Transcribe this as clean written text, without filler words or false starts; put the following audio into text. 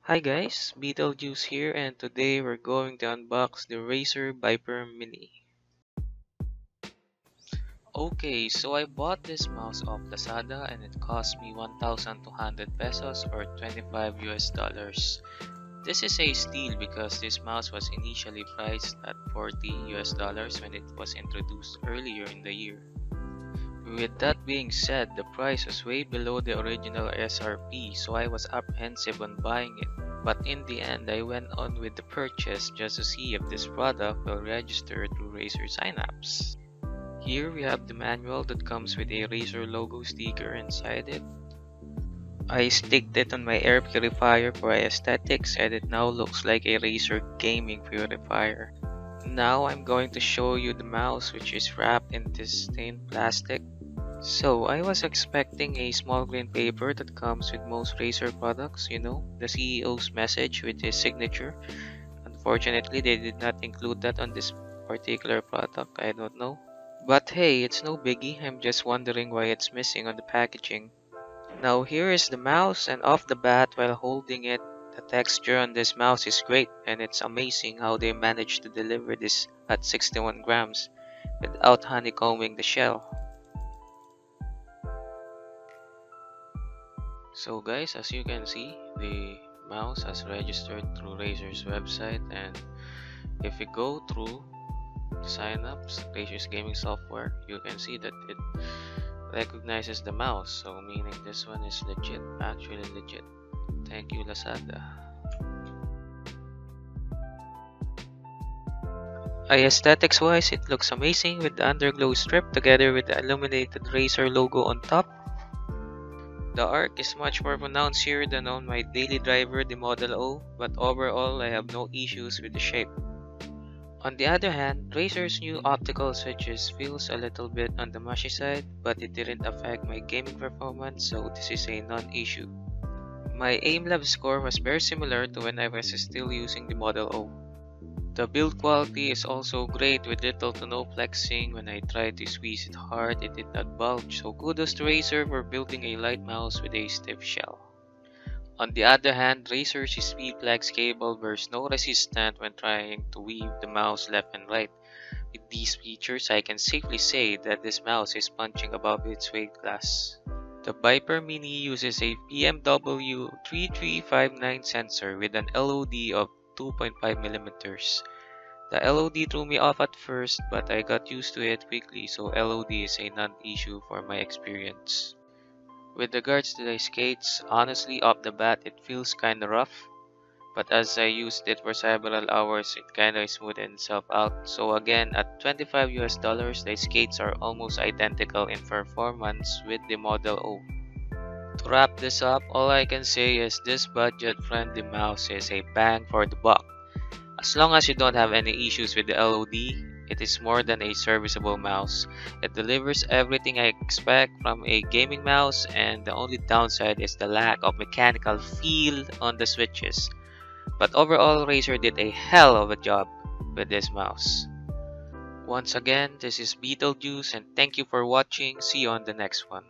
Hi guys, Beetlejuice here, and today we're going to unbox the Razer Viper Mini. Okay, so I bought this mouse off Lazada and it cost me 1,200 pesos or 25 US dollars. This is a steal because this mouse was initially priced at 40 US dollars when it was introduced earlier in the year. With that being said, the price was way below the original SRP, so I was apprehensive on buying it. But in the end, I went on with the purchase just to see if this product will register through Razer signups. Here we have the manual that comes with a Razer logo sticker inside it. I sticked it on my air purifier for aesthetics and it now looks like a Razer gaming purifier. Now I'm going to show you the mouse, which is wrapped in this stained plastic. So I was expecting a small green paper that comes with most Razer products, the CEO's message with his signature. Unfortunately, they did not include that on this particular product. I don't know. But hey, it's no biggie. I'm just wondering why it's missing on the packaging. Now here is the mouse, and off the bat while holding it, the texture on this mouse is great, and it's amazing how they managed to deliver this at 61 grams without honeycombing the shell. So guys, as you can see, the mouse has registered through Razer's website, and if you go through signups, Razer's gaming software, you can see that it recognizes the mouse, so meaning this one is legit, actually legit. Thank you, Lazada. Aesthetics wise, it looks amazing with the underglow strip together with the illuminated Razer logo on top. The arc is much more pronounced here than on my daily driver, the Model O, but overall I have no issues with the shape. On the other hand, Razer's new optical switches feels a little bit on the mushy side, but it didn't affect my gaming performance, so this is a non-issue. My aim-lab score was very similar to when I was still using the Model O. The build quality is also great with little to no flexing. When I tried to squeeze it hard, it did not bulge, so kudos to Razer for building a light mouse with a stiff shell. On the other hand, Razer's SpeedFlex cable were snow resistant when trying to weave the mouse left and right. With these features, I can safely say that this mouse is punching above its weight class. The Viper Mini uses a BMW 3359 sensor with an LOD of 2.5mm. The LOD threw me off at first, but I got used to it quickly, so LOD is a non-issue for my experience. With regards to the skates, honestly off the bat it feels kinda rough, but as I used it for several hours it kinda smoothed itself out. So again, at 25 US dollars, the skates are almost identical in performance with the Model O. To wrap this up, all I can say is this budget-friendly mouse is a bang for the buck. As long as you don't have any issues with the LOD, it is more than a serviceable mouse. It delivers everything I expect from a gaming mouse, and the only downside is the lack of mechanical feel on the switches. But overall, Razer did a hell of a job with this mouse. Once again, this is Beetlejuice, and thank you for watching. See you on the next one.